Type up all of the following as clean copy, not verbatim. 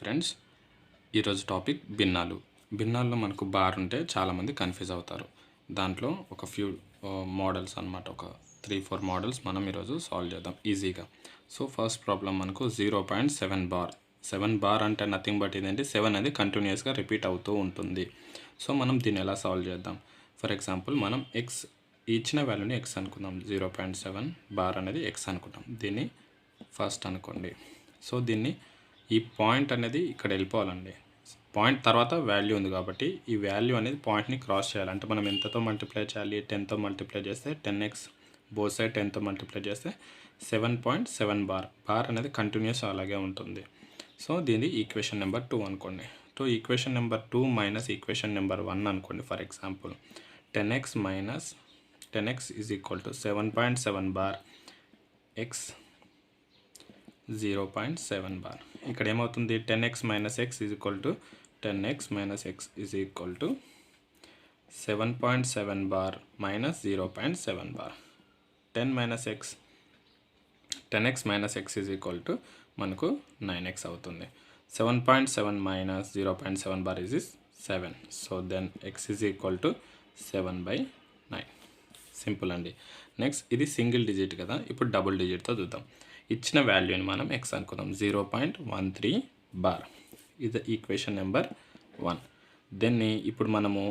Friends, ఈరోజు topic భిన్నాలు. భిన్నాల్లో మనకు bar ఉంటే చాలామంది కన్ఫ్యూజ్ అవుతారు. దాంట్లో ఒక ఫ్యూ మోడల్స్ అనమాట, ఒక 3-4 మోడల్స్ మనం ఈరోజు సాల్వ్ చేద్దాం ఈజీగా. సో ఫస్ట్ ప్రాబ్లం మనకు 0.7 బార్. 7 బార్ అంటే నథింగ్ బట్ ఇదేంటి, 7 అనేది కంటిన్యూస్గా రిపీట్ అవుతూ ఉంటుంది. సో మనం దీన్ని ఎలా సాల్వ్ చేద్దాం? ఫర్ ఎగ్జాంపుల్ మనం ఎక్స్ ఇచ్చిన వాల్యూని ఎక్స్ అనుకుందాం. 0.7 బార్ అనేది ఎక్స్ అనుకుంటాం. దీన్ని ఫస్ట్ అనుకోండి. సో దీన్ని ఈ పాయింట్ అనేది ఇక్కడ వెళ్ళిపోవాలండి. పాయింట్ తర్వాత వాల్యూ ఉంది కాబట్టి ఈ వాల్యూ అనేది పాయింట్ని క్రాస్ చేయాలి. అంటే మనం ఎంతతో మల్టిప్లై చేయాలి? 10తో మల్టిప్లై చేస్తే 10x, బోత్ సైడ్ 10తో మల్టిప్లై చేస్తే 7.7 బార్. బార్ అనేది కంటిన్యూస్ అలాగే ఉంటుంది. సో దీన్ని ఈక్వేషన్ నెంబర్ 2 అనుకోండి. Equation number 2 minus equation number 1 అనుకోండి. For example 10x minus 10x is equal to 7.7 bar x 0.7 bar. ఇక్కడ ఏమవుతుంది? 10x minus x is equal to 10x minus x is equal to 7.7 bar minus 0.7 bar. 10 minus x 10x minus x is equal to మనకు 9x అవుతుంది. 7.7 minus 0.7 bar is 7. So then x is equal to 7/9. Simple అండి. Next ఇది single digit కదా, ఇప్పుడు double డిజిట్తో చూద్దాం. ఇచ్చిన వాల్యూని మనం ఎక్స్ అనుకుందాం. 0.13 బార్. ఇది ఈక్వేషన్ నెంబర్ 1. దీన్ని ఇప్పుడు మనము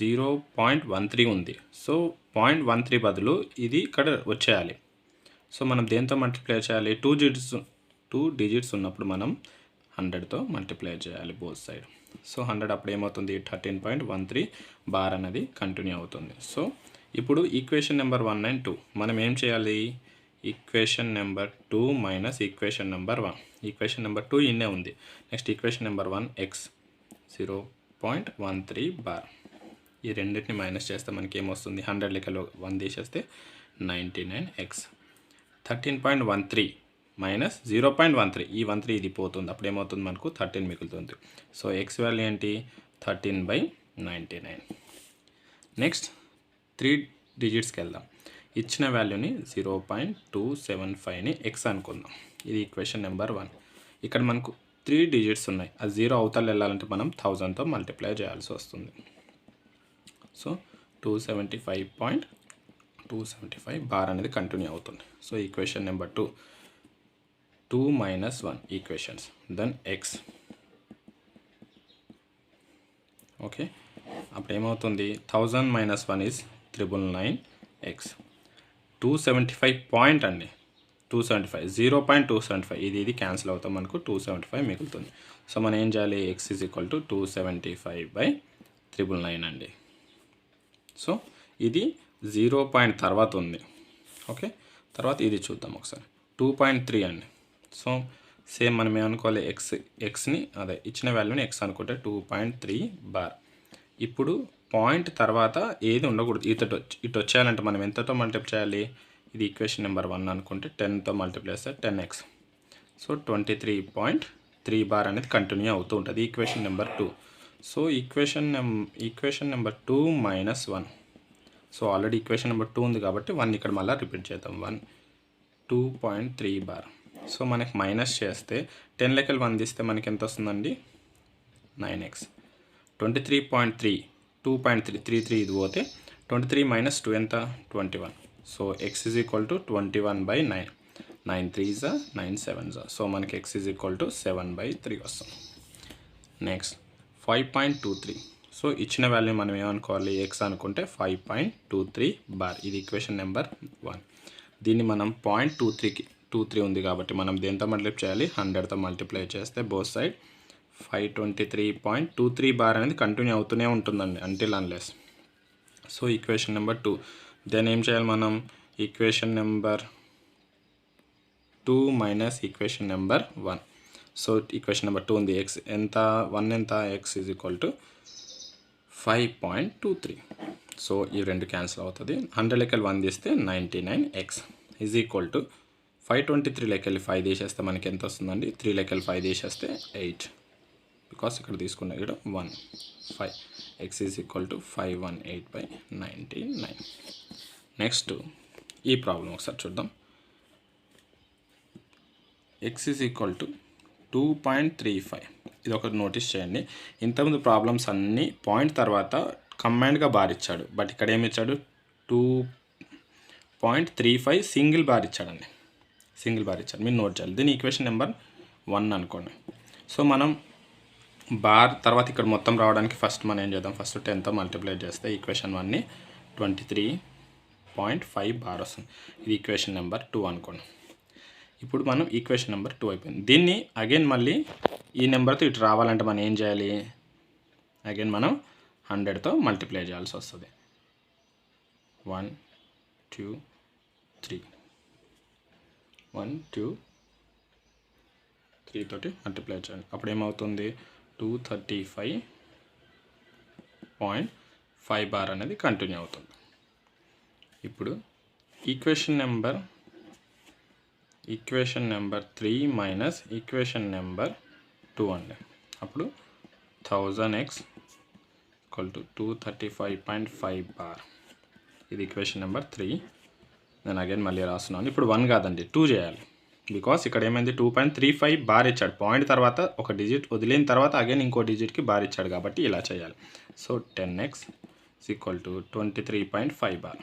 0.13 ఉంది. సో 0.13 బదులు ఇది ఇక్కడ వచ్చేయాలి. సో మనం దేంతో మల్టిప్లై చేయాలి? 2 డిజిట్స్ ఉన్నప్పుడు మనం 100తో మల్టిప్లై చేయాలి బోత్ సైడ్. సో 100 అప్పుడు ఏమవుతుంది? 13.13 బార్ అనేది కంటిన్యూ అవుతుంది. సో ఇప్పుడు ఈక్వేషన్ నెంబర్ 1 and 2 మనం ఏం చేయాలి? Equation number 2 minus equation number 1. Equation number 2 ఇన్నే ఉంది. Next equation number 1 X 0.13 bar. ఈ రెండింటిని మైనస్ చేస్తే మనకి ఏమొస్తుంది? 100 లెక్కలో 1 తీసేస్తే 99x. 13.13 మైనస్ 0.13, ఈ 13 ఇది పోతుంది. అప్పుడు ఏమవుతుంది? మనకు 13 మిగులుతుంది. సో ఎక్స్ వాల్యూ ఏంటి? 13/99. నెక్స్ట్ 3 డిజిట్స్కి వెళ్దాం. ఇచ్చిన వాల్యూని 0.275ని ఎక్స్ అనుకుందాం. ఇది ఈక్వేషన్ నెంబర్ 1. ఇక్కడ మనకు 3 డిజిట్స్ ఉన్నాయి. ఆ 0 అవతల వెళ్ళాలంటే మనం 1000తో మల్టిప్లై చేయాల్సి వస్తుంది. సో 275.275 బార్ అనేది కంటిన్యూ అవుతుంది. So equation number 2 minus 1 equations, then x. Okay, అప్పుడు ఏమవుతుంది? 1000 మైనస్ 1 ఈజ్ 999x. 275 పాయింట్ అండి, 275 0.275 ఇది క్యాన్సిల్ అవుతాం, మనకు 275 మిగులుతుంది. సో మనం ఏం చేయాలి? ఎక్స్ ఈజ్ ఈక్వల్ టు 275/999 అండి. సో ఇది 0 పాయింట్ తర్వాత ఉంది. ఓకే, తర్వాత ఇది చూద్దాం ఒకసారి. 2.3 అండి. సో సేమ్ మనం ఏమనుకోవాలి? ఎక్స్ని అదే ఇచ్చిన వాల్యూని ఎక్స్ అనుకుంటే 2.3 బార్. ఇప్పుడు పాయింట్ తర్వాత ఏది ఉండకూడదు. ఇటు వచ్చేయాలంటే మనం ఎంతతో మల్టిప్లై చేయాలి? ఇది ఈక్వేషన్ నెంబర్ 1 అనుకుంటే 10తో మల్టిప్లై చేస్తే 10x. సో 23.3 బార్ అనేది కంటిన్యూ అవుతూ ఉంటుంది. Equation number 2. So equation number 2 minus 1. So already equation number 2 ఉంది కాబట్టి 1 ఇక్కడ మళ్ళీ రిపీట్ చేద్దాం. 2.3 బార్. సో మనకి మైనస్ చేస్తే 10 లెక్కలు 1 తీస్తే మనకి ఎంత వస్తుందండి? 9x. 23.3 2.33 ఇది పోతే 23 మైనస్ 2 ఎంత? 21. So X is equal to 21/9. 9 3s 9 7s. So మనకి ఎక్స్ ఈజ్ ఈక్వల్ టు 7/3 వస్తుంది. నెక్స్ట్ 5.23. సో ఇచ్చిన వాల్యూ మనం ఏమనుకోవాలి? ఎక్స్ అనుకుంటే 5.23 బార్. ఇది ఈక్వేషన్ నెంబర్ 1. దీన్ని మనం 0.23 ఉంది కాబట్టి మనం దేంతో మల్టిప్లై చేయాలి? 100తో మల్టిప్లై చేస్తే బోత్ సైడ్ 523.23 బార్ అనేది కంటిన్యూ అవుతూనే ఉంటుందండి until unless. So equation number 2. Then ఏం చేయాలి మనం? Equation number 2 minus equation number 1. So equation number 2 ఉంది. ఎక్స్ ఎంత? 1 ఎంత? X is equal to 5.23. So ఈ రెండు క్యాన్సిల్ అవుతుంది. 100 లెక్కలు 1 తీస్తే 99x ఈజ్ ఈక్వల్ టు 523 లెక్కలు 5 తీసేస్తే మనకి ఎంత వస్తుందండి? 3 లెక్కలు 5 తీసేస్తే 8. బికాస్ ఇక్కడ తీసుకున్న ఇక్కడ 1 5. X is equal to 518/99. Next ఈ ప్రాబ్లం ఒకసారి చూద్దాం. ఎక్స్ ఈజ్ ఈక్వల్ టు 2.35 ఇది ఒకటి నోటీస్ చేయండి. ఇంతకుముందు ప్రాబ్లమ్స్ అన్నీ పాయింట్ తర్వాత కంబైన్డ్గా బార్ ఇచ్చాడు, బట్ ఇక్కడ ఏమి ఇచ్చాడు 2.35 సింగిల్ బార్ ఇచ్చాడండి. సింగిల్ బార్ ఇచ్చాడు, మీరు నోట్ చేయాలి. దీని ఈక్వేషన్ నెంబర్ 1 అనుకోండి. సో మనం బార్ తర్వాత ఇక్కడ మొత్తం రావడానికి ఫస్ట్ మనం ఏం చేద్దాం, ఫస్ట్ 10తో మల్టిప్లై చేస్తే ఈక్వేషన్ 1ని 23.5 బార్ వస్తుంది. ఇది ఈక్వేషన్ నెంబర్ 2 అనుకోండి. ఇప్పుడు మనం ఈక్వేషన్ నెంబర్ 2 అయిపోయింది. దీన్ని అగైన్ మళ్ళీ ఈ నెంబర్తో ఇటు రావాలంటే మనం ఏం చేయాలి, అగైన్ మనం 100తో మల్టిప్లై చేయాల్సి వస్తుంది. 1 2 3 1 2 3 తోటి మల్టిప్లై చేయండి. అప్పుడు ఏమవుతుంది 235.5 బార్ అనేది కంటిన్యూ అవుతుంది. ఇప్పుడు equation number 3 minus equation number 2 అండి. అప్పుడు 1000x = 235.5 బార్. ఇది ఈక్వేషన్ నెంబర్ 3. నేను అగైన్ మళ్ళీ రాస్తున్నాను. ఇప్పుడు 1 కాదండి 2 చేయాలి, బికాస్ ఇక్కడ ఏమైంది 2.35 బార్ ఇచ్చాడు. పాయింట్ తర్వాత ఒక డిజిట్ వదిలిన తర్వాత అగైన్ ఇంకో డిజిట్కి బార్ ఇచ్చాడు కాబట్టి ఇలా చేయాలి. So 10x = 23.5 bar.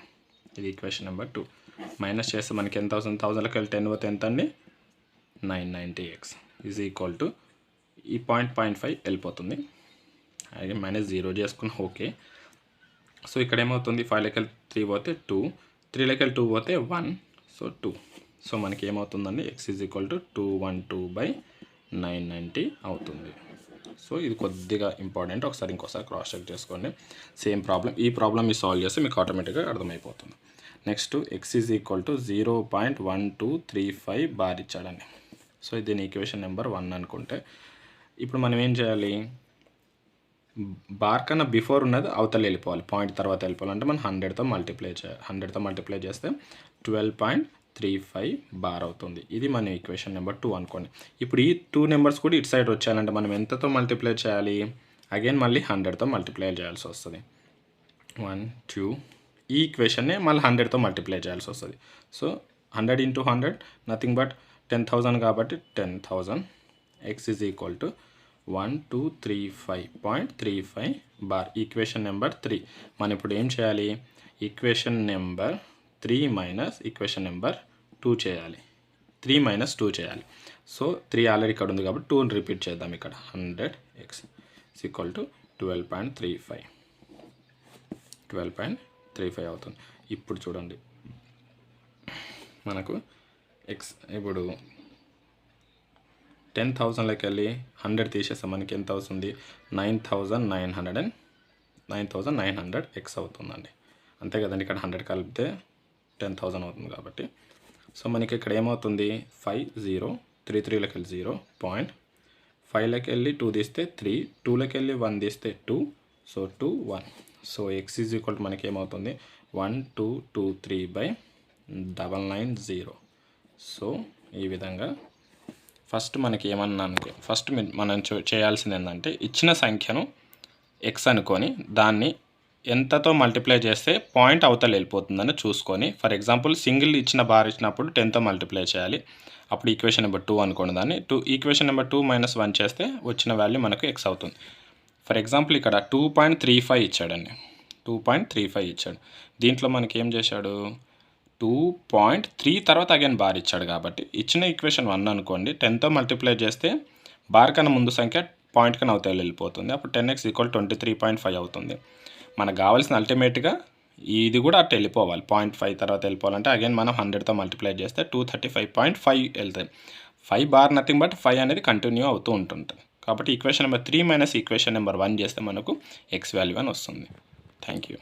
ఇది ఈక్వేషన్ నెంబర్ 2. మైనస్ చేస్తే మనకి ఎంత అవుతుంది, 1000కి వెళ్ళి 10 పోతే ఎంత అండి 990x = ఈ 0.5 వెళ్ళిపోతుంది. అలాగే -0 చేసుకుని ఓకే. సో ఇక్కడ ఏమవుతుంది 5లోకి వెళ్ళి 3 పోతే 2, 3లోకి వెళ్ళి 2 పోతే 1, సో 2. సో మనకి ఏమవుతుందండి x = 212/990 అవుతుంది. సో ఇది కొద్దిగా ఇంపార్టెంట్, ఒకసారి ఇంకోసారి క్రాస్ చెక్ చేసుకోండి. సేమ్ ప్రాబ్లం, ఈ ప్రాబ్లం మీరు సాల్వ్ చేస్తే మీకు ఆటోమేటిక్గా అర్థమైపోతుంది. నెక్స్ట్ x = 0.1235 బార్ ఇచ్చాడండి. సో దీని ఈక్వేషన్ నెంబర్ 1 అనుకుంటే ఇప్పుడు మనం ఏం చేయాలి, బార్ కన్నా బిఫోర్ ఉన్నది అవతల వెళ్ళిపోవాలి, పాయింట్ తర్వాత వెళ్ళిపోవాలంటే మనం 100తో మల్టిప్లై చేయాలి. 100తో మల్టిప్లై చేస్తే 12.35 బార్ అవుతుంది. ఇది మన ఈక్వేషన్ నెంబర్ 2 అనుకోండి. ఇప్పుడు ఈ 2 నెంబర్స్ కూడా ఇటు సైడ్ వచ్చాయంటే మనం ఎంతతో మల్టిప్లై చేయాలి, అగైన్ మళ్ళీ 100తో మల్టిప్లై చేయాల్సి వస్తుంది. 1 2 ఈ ఈక్వేషన్నే మళ్ళీ 100తో మల్టిప్లై చేయాల్సి వస్తుంది. సో 100 × 100 నథింగ్ బట్ 10,000 కాబట్టి 10,000. x = 1235.35 bar. Equation number 3. మనం ఇప్పుడు ఏం చేయాలి, equation number 3 minus equation number 2 చేయాలి. 3 మైనస్ 2 చేయాలి. సో 3 ఆల్రెడీ ఇక్కడ ఉంది కాబట్టి 2ని రిపీట్ చేద్దాం. ఇక్కడ 100x = 12.35 అవుతుంది. ఇప్పుడు చూడండి మనకు x ఇప్పుడు 10,000లోకి వెళ్ళి 100 తీసేస్తాం, మనకి ఎంత అవుతుంది 9,900x అవుతుందండి. అంతే కదండి, ఇక్కడ 100 కలిపితే 10,000 అవుతుంది కాబట్టి. సో మనకి ఇక్కడ ఏమవుతుంది 50, 3లోకి వెళ్ళి 0, 5లోకి వెళ్ళి 2 తీస్తే 3, 2లోకి వెళ్ళి 1 తీస్తే 2, సో 2 1. సో x = మనకి ఏమవుతుంది 1223/990. సో ఈ విధంగా ఫస్ట్ మనకి ఏమన్నా అనుకో, ఫస్ట్ మనం చేయాల్సింది ఏంటంటే ఇచ్చిన సంఖ్యను x అనుకొని దాన్ని ఎంతతో మల్టిప్లై చేస్తే పాయింట్ అవతల వెళ్ళిపోతుందని చూసుకొని, ఫర్ ఎగ్జాంపుల్ సింగిల్ ఇచ్చిన బార్ ఇచ్చినప్పుడు 10తో మల్టిప్లై చేయాలి. అప్పుడు ఈక్వేషన్ నెంబర్ 2 అనుకోండి. దాన్ని ఈక్వేషన్ నెంబర్ 2 - 1 చేస్తే వచ్చిన వాల్యూ మనకు x అవుతుంది. ఫర్ ఎగ్జాంపుల్ ఇక్కడ 2.35 ఇచ్చాడండి, 2.35 ఇచ్చాడు. దీంట్లో మనకి ఏం చేశాడు 2.3 తర్వాత అగైన్ బార్ ఇచ్చాడు కాబట్టి ఇచ్చిన ఈక్వేషన్ 1 అనుకోండి. 10తో మల్టిప్లై చేస్తే బార్ కన్నా ముందు సంఖ్య పాయింట్ కన్నా అవతల వెళ్ళిపోతుంది. అప్పుడు 10x = 23.5 అవుతుంది. మనకు కావాల్సిన అల్టిమేట్గా ఇది కూడా అటు వెళ్ళిపోవాలి, 0.5 తర్వాత వెళ్ళిపోవాలంటే అగైన్ మనం 100తో మల్టిప్లై చేస్తే 235.5 వెళ్తాయి. 5 బార్ నథింగ్ బట్ 5 అనేది కంటిన్యూ అవుతూ ఉంటుంది. కాబట్టి equation number 3 minus equation number 1 చేస్తే మనకు x వాల్యూ అని వస్తుంది. Thank you.